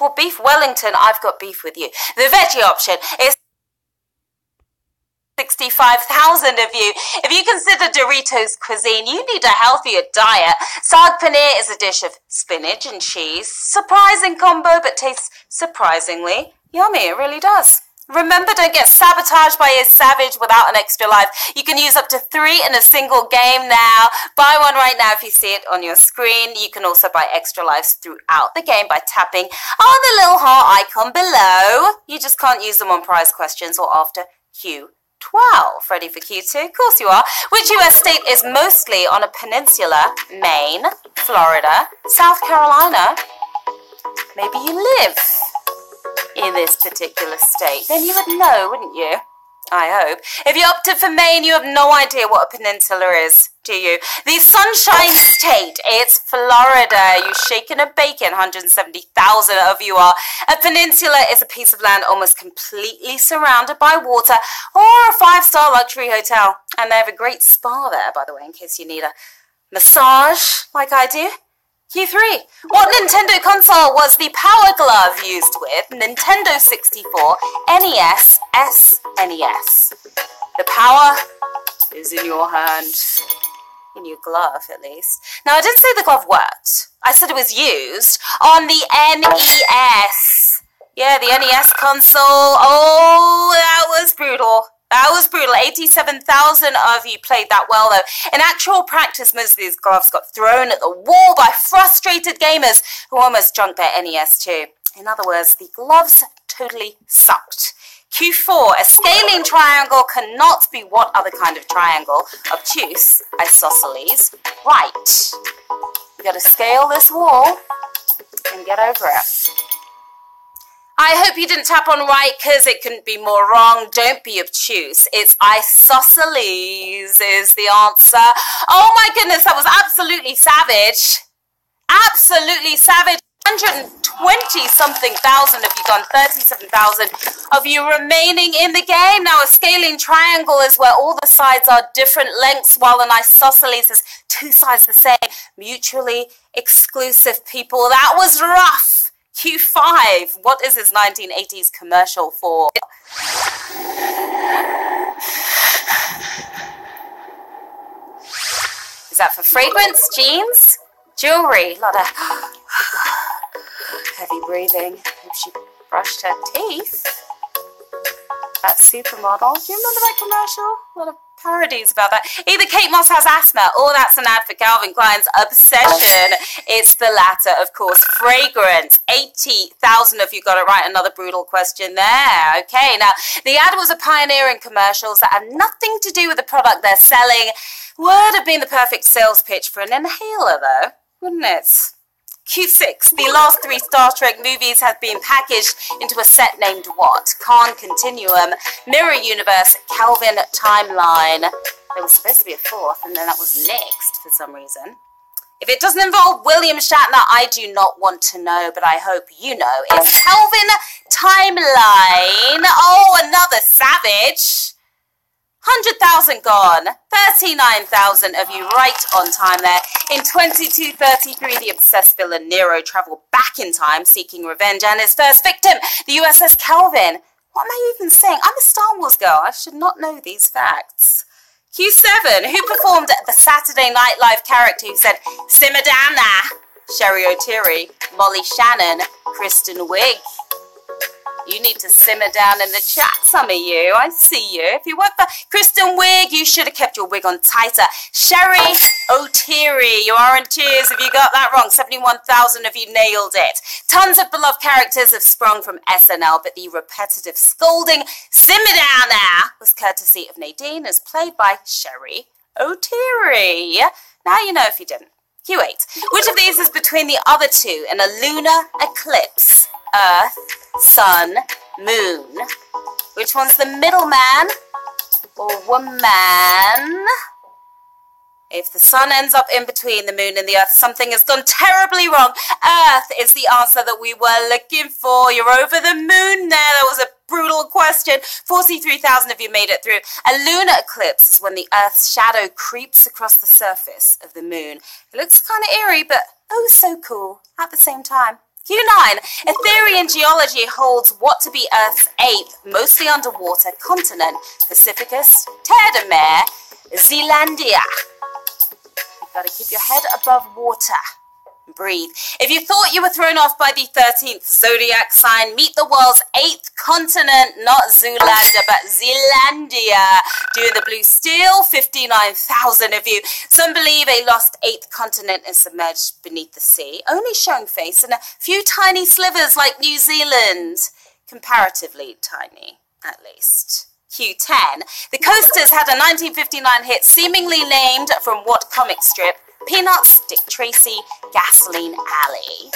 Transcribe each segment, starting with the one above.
For beef Wellington, I've got beef with you. The veggie option is 65,000 of you. If you consider Doritos cuisine, you need a healthier diet. Saag paneer is a dish of spinach and cheese. Surprising combo, but tastes surprisingly yummy. It really does. Remember, don't get sabotaged by a savage without an extra life. You can use up to 3 in a single game now. Buy one right now if you see it on your screen. You can also buy extra lives throughout the game by tapping on the little heart icon below. You just can't use them on prize questions or after Q12. Ready for Q2? Of course you are. Which US state is mostly on a peninsula? Maine, Florida, South Carolina. Maybe you live in this particular state. Then you would know, wouldn't you? I hope. If you opted for Maine, you have no idea what a peninsula is, do you? The Sunshine State, it's Florida. You shaking and baking, 170,000 of you are. A peninsula is a piece of land almost completely surrounded by water or a 5-star luxury hotel. And they have a great spa there, by the way, in case you need a massage like I do. Q3. What Nintendo console was the Power Glove used with? Nintendo 64, NES, SNES. The power is in your hand. In your glove, at least. Now, I didn't say the glove worked. I said it was used on the NES. Yeah, the NES console. Oh, that was brutal. That was brutal. 87,000 of you played that well, though. In actual practice, most of these gloves got thrown at the wall by frustrated gamers who almost junked their NES too. In other words, the gloves totally sucked. Q4, a scaling triangle cannot be what other kind of triangle? Obtuse, isosceles, right. You got to scale this wall and get over it. I hope you didn't tap on right, because it couldn't be more wrong. Don't be obtuse. It's isosceles is the answer. Oh my goodness, that was absolutely savage. Absolutely savage. 120-something thousand of you gone, 37,000 of you remaining in the game. Now, a scaling triangle is where all the sides are different lengths, while an isosceles is 2 sides the same. Mutually exclusive, people. That was rough. Q5, what is this 1980s commercial for? Is that for fragrance, jeans, jewelry? A lot of heavy breathing. Hope she brushed her teeth. That supermodel. Do you remember that commercial? A lot of parodies about that. Either Kate Moss has asthma or that's an ad for Calvin Klein's obsession. It's the latter, of course. Fragrance. 80,000 of you got it right. Another brutal question there. Okay, now the ad was a pioneer in commercials that had nothing to do with the product they're selling. Would have been the perfect sales pitch for an inhaler, though, wouldn't it? Q6, the last 3 Star Trek movies have been packaged into a set named what? Khan Continuum, Mirror Universe, Kelvin Timeline. There was supposed to be a 4th, and then that was nixed for some reason. If it doesn't involve William Shatner, I do not want to know, but I hope you know. It's Kelvin Timeline. Oh, another savage. 100,000 gone, 39,000 of you right on time there. In 2233, the obsessed villain Nero traveled back in time seeking revenge, and his first victim, the USS Kelvin. What am I even saying? I'm a Star Wars girl. I should not know these facts. Q7, who performed the Saturday Night Live character who said, "Simmer down there"? Sherry O'Teary, Molly Shannon, Kristen Wiig. You need to simmer down in the chat, some of you. I see you. If you work for Kristen Wiig, you should have kept your wig on tighter. Sherry O'Teary, you are in tears if you got that wrong. 71,000 of you nailed it. Tons of beloved characters have sprung from SNL, but the repetitive scolding, "Simmer down there," was courtesy of Nadine, as played by Sherry O'Teary. Now you know if you didn't. Q8. Which of these is between the other two in a lunar eclipse? Earth, Sun, Moon. Which one's the middleman or woman? If the sun ends up in between the moon and the earth, something has gone terribly wrong. Earth is the answer that we were looking for. You're over the moon there. That was a brutal question. 43,000 of you made it through. A lunar eclipse is when the earth's shadow creeps across the surface of the moon. It looks kind of eerie, but oh so cool at the same time. Q9. A theory in geology holds what to be Earth's eighth, mostly underwater continent. Pacificus, Terre de Mer, Zealandia. You've got to keep your head above water. Breathe. If you thought you were thrown off by the 13th zodiac sign, meet the world's 8th continent, not Zoolander, but Zealandia. Doing the blue steel, 59,000 of you. Some believe a lost 8th continent is submerged beneath the sea, only showing face in a few tiny slivers like New Zealand. Comparatively tiny, at least. Q10. The Coasters had a 1959 hit seemingly named from what comic strip? Peanuts, Dick Tracy, Gasoline Alley.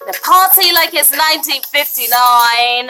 The party like it's 1959.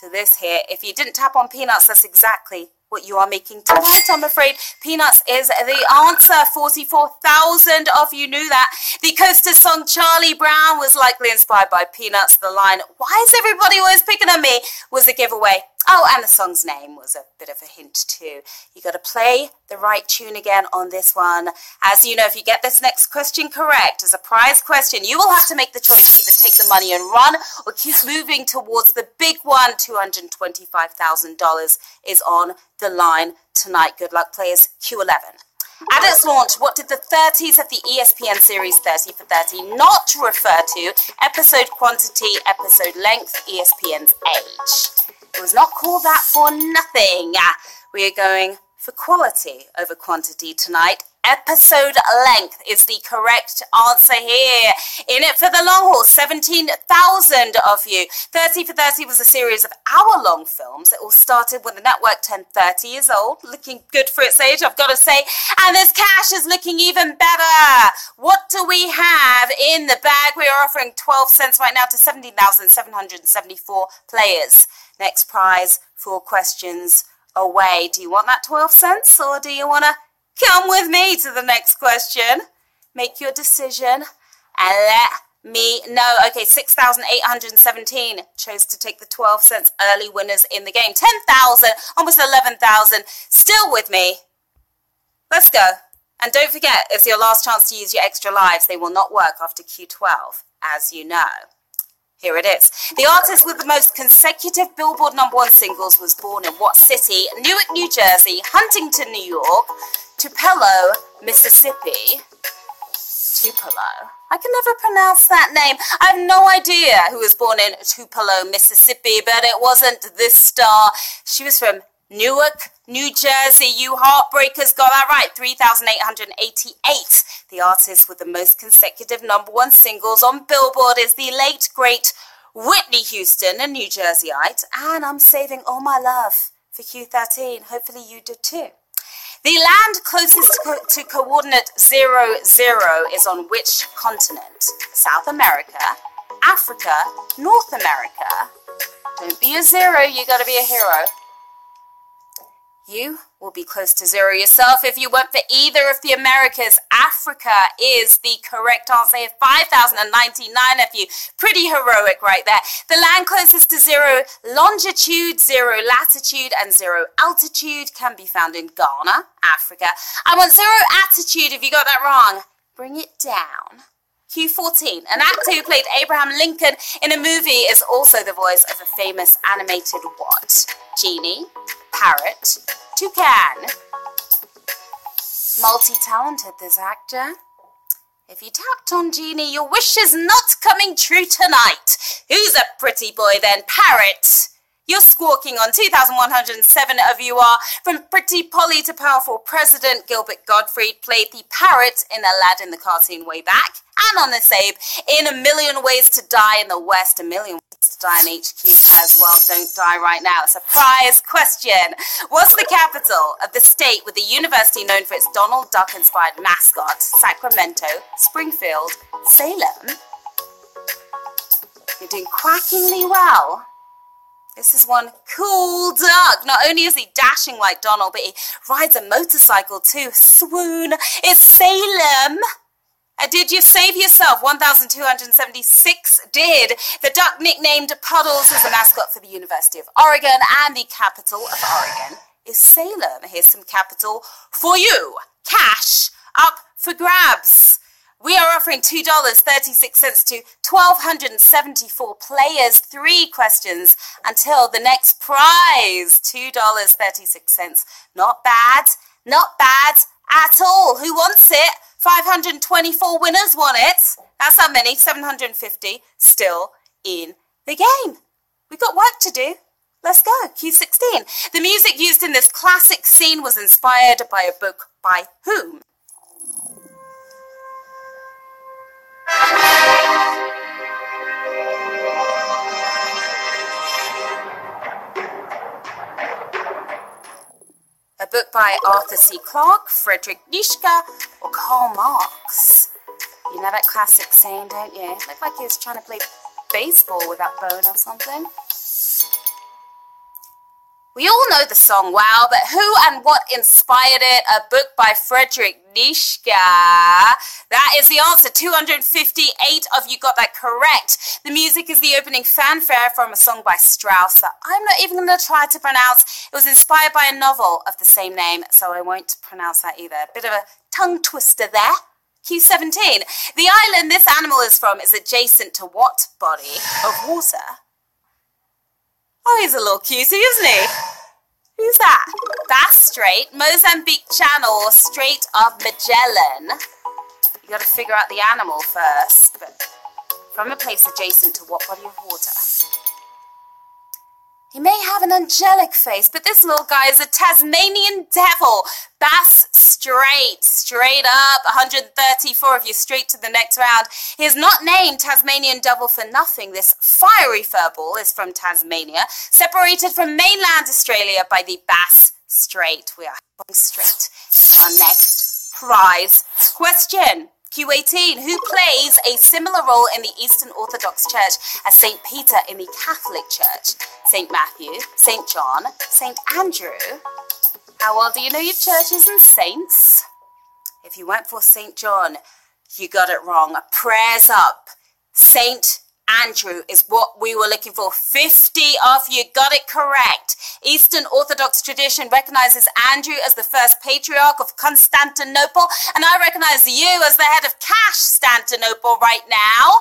To this here, if you didn't tap on Peanuts, that's exactly what you are making tonight, I'm afraid. Peanuts is the answer. 44,000 of you knew that. The Coasters song Charlie Brown was likely inspired by Peanuts. The line, "Why is everybody always picking on me?" was a giveaway. Oh, and the song's name was a bit of a hint too. You got to play the right tune again on this one. As you know, if you get this next question correct as a prize question, you will have to make the choice to either take the money and run or keep moving towards the big one. $225,000 is on the line tonight. Good luck, players. Q11. At its launch, what did the 30s of the ESPN series 30 for 30 not refer to? Episode quantity, episode length, ESPN's age. It was not called that for nothing. We are going for quality over quantity tonight. Episode length is the correct answer here. In it for the long haul, 17,000 of you. 30 for 30 was a series of hour-long films. It all started when the network turned 30 years old, looking good for its age, I've got to say. And this cash is looking even better. What do we have in the bag? We are offering 12 cents right now to 17,774 players. Next prize, 4 questions away. Do you want that 12 cents or do you want to come with me to the next question? Make your decision and let me know. Okay, 6,817 chose to take the 12 cents. Early winners in the game. 10,000, almost 11,000. Still with me. Let's go. And don't forget, it's your last chance to use your extra lives. They will not work after Q12, as you know. Here it is. The artist with the most consecutive Billboard #1 singles was born in what city? Newark, New Jersey, Huntington, New York, Tupelo, Mississippi. Tupelo. I can never pronounce that name. I have no idea who was born in Tupelo, Mississippi, but it wasn't this star. She was from Newark, New Jersey. You heartbreakers got that right. 3,888. The artist with the most consecutive #1 singles on Billboard is the late, great Whitney Houston, a New Jerseyite. And I'm saving all my love for Q13. Hopefully you did too. The land closest to coordinate 00 is on which continent? South America, Africa, North America. Don't be a zero, you gotta be a hero. You will be close to 0 yourself if you went for either of the Americas. Africa is the correct answer. 5,099 of you. Pretty heroic right there. The land closest to 0 longitude, 0 latitude, and 0 altitude can be found in Ghana, Africa. I want 0 attitude if you got that wrong. Bring it down. Q14, an actor who played Abraham Lincoln in a movie is also the voice of a famous animated what? Genie, parrot, toucan. Multi-talented, this actor. If you tapped on Genie, your wish is not coming true tonight. Who's a pretty boy then? Parrot. You're squawking on. 2,107 of you are. From Pretty Polly to powerful President, Gilbert Gottfried played the parrot in Aladdin the cartoon way back. And on this Abe, in A Million Ways to Die in the West, A Million Ways to Die in HQ as well. Don't die right now. Surprise question. What's the capital of the state with the university known for its Donald Duck-inspired mascot? Sacramento, Springfield, Salem. You're doing quackingly well. This is one cool duck. Not only is he dashing like Donald, but he rides a motorcycle too. Swoon. It's Salem. Did you save yourself? 1,276 did. The duck nicknamed Puddles is the mascot for the University of Oregon, and the capital of Oregon is Salem. Here's some capital for you. Cash up for grabs. We are offering $2.36 to 1,274 players, 3 questions until the next prize, $2.36. Not bad at all. Who wants it? 524 winners want it. That's how many, 750 still in the game. We've got work to do. Let's go, Q16. The music used in this classic scene was inspired by a book by whom? A book by Arthur C. Clarke, Friedrich Nietzsche, or Karl Marx. You know that classic saying, don't you? Looked like he was trying to play baseball with that bone or something. We all know the song, wow, but who and what inspired it? A book by Friedrich Nietzsche. That is the answer. 258 of you got that correct. The music is the opening fanfare from a song by Strauss that I'm not even going to try to pronounce. It was inspired by a novel of the same name, so I won't pronounce that either. A bit of a tongue twister there. Q17. The island this animal is from is adjacent to what body of water? Oh, he's a little cutie, isn't he? Who's that? Bass Strait, Mozambique Channel, or Strait of Magellan. You got to figure out the animal first, but from a place adjacent to what body of water? He may have an angelic face, but this little guy is a Tasmanian devil. Bass Strait, straight up, 134 of you, straight to the next round. He is not named Tasmanian devil for nothing. This fiery furball is from Tasmania, separated from mainland Australia by the Bass Strait. We are going straight into our next prize question. Q18, who plays a similar role in the Eastern Orthodox Church as St. Peter in the Catholic Church? St. Matthew, St. John, St. Andrew. How well do you know your churches and saints? If you went for St. John, you got it wrong. Prayers up. St. Andrew is what we were looking for. 50 of you got it correct. Eastern Orthodox tradition recognizes Andrew as the first patriarch of Constantinople, and I recognize you as the head of Constantinople right now.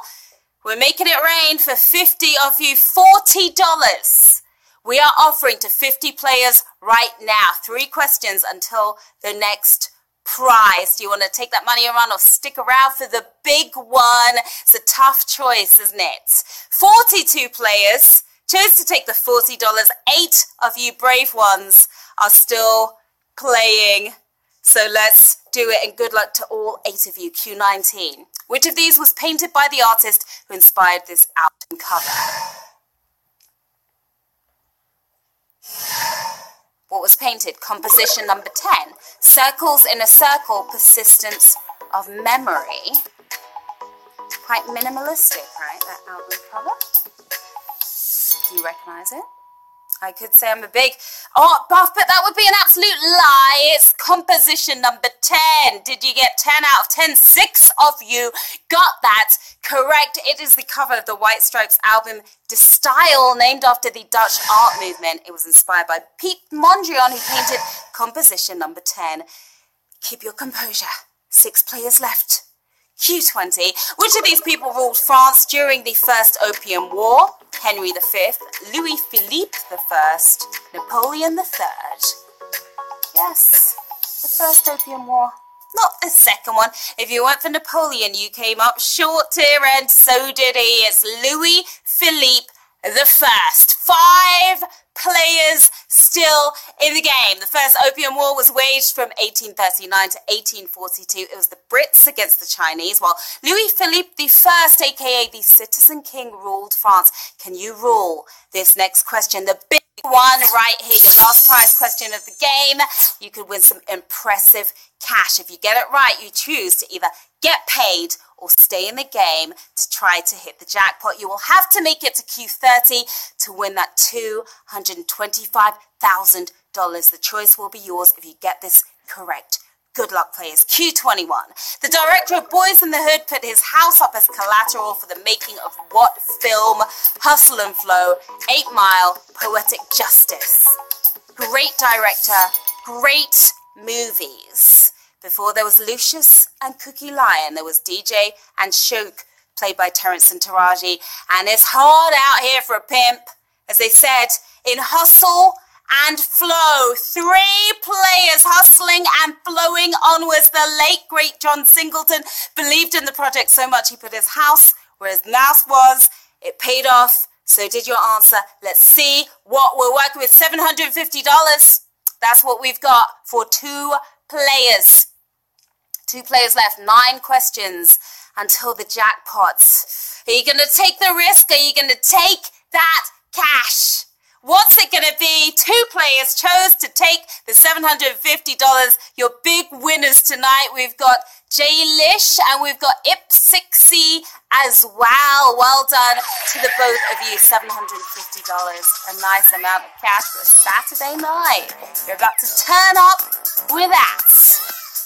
We're making it rain for 50 of you. $40. We are offering to 50 players right now. 3 questions until the next prize. Do you want to take that money around or stick around for the big one? It's a tough choice, isn't it? 42 players chose to take the $40. 8 of you brave ones are still playing. So let's do it, and good luck to all 8 of you. Q19. Which of these was painted by the artist who inspired this album cover? What was painted? Composition number 10. Circles in a circle, persistence of memory. Quite minimalistic, right, that album cover? Do you recognize it? I could say I'm a big art buff, but that would be an absolute lie. It's composition number 10. Did you get 10 out of 10? 6 of you got that correct. It is the cover of the White Stripes album, De Style, named after the Dutch art movement. It was inspired by Piet Mondrian, who painted composition number 10. Keep your composure. 6 players left. Q20. Which of these people ruled France during the First Opium War? Henry V, Louis Philippe I, Napoleon III. Yes, the First Opium War. Not the second one. If you went for Napoleon, you came up short here, and so did he. It's Louis Philippe I. 5 players still in the game. The First Opium War was waged from 1839 to 1842. It was the Brits against the Chinese, while Louis Philippe I, aka the Citizen King, ruled France. Can you rule? This next question, the big one right here, your last prize question of the game. You could win some impressive cash. If you get it right, you choose to either get paid or stay in the game to try to hit the jackpot. You will have to make it to Q30 to win that $225,000. The choice will be yours if you get this correct. Good luck, players. Q21. The director of Boys in the Hood put his house up as collateral for the making of what film? Hustle and Flow, 8 Mile, Poetic Justice. Great director, great movies. Before there was Lucius and Cookie Lion, there was DJ and Shoke, played by Terence and Taraji. And it's hard out here for a pimp. As they said, in hustle and flow, 3 players hustling and flowing onwards. The late, great John Singleton believed in the project so much he put his house where his mouth was. It paid off. So did your answer. Let's see what we're working with. $750. That's what we've got for 2 players. 2 players left. 9 questions until the jackpots. Are you going to take the risk? Are you going to take that cash? What's it going to be? 2 players chose to take the $750. Your big winners tonight. We've got Jay Lish and we've got Ipsixie as well. Well done to the both of you. $750. A nice amount of cash for a Saturday night. You're about to turn up with that.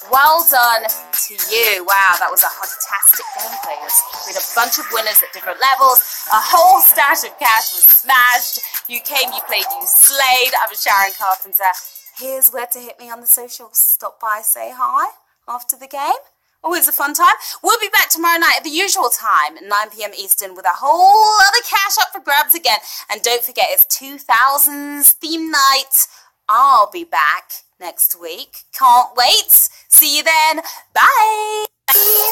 Well done to you. Wow, that was a fantastic game, players. We had a bunch of winners at different levels. A whole stash of cash was smashed. You came, you played, you slayed. I'm Sharon Carpenter. Here's where to hit me on the socials. Stop by, say hi after the game. Always a fun time. We'll be back tomorrow night at the usual time, 9 p.m. Eastern, with a whole other cash up for grabs again. And don't forget, it's 2000s theme night. I'll be back next week. Can't wait. See you then. Bye. Bye.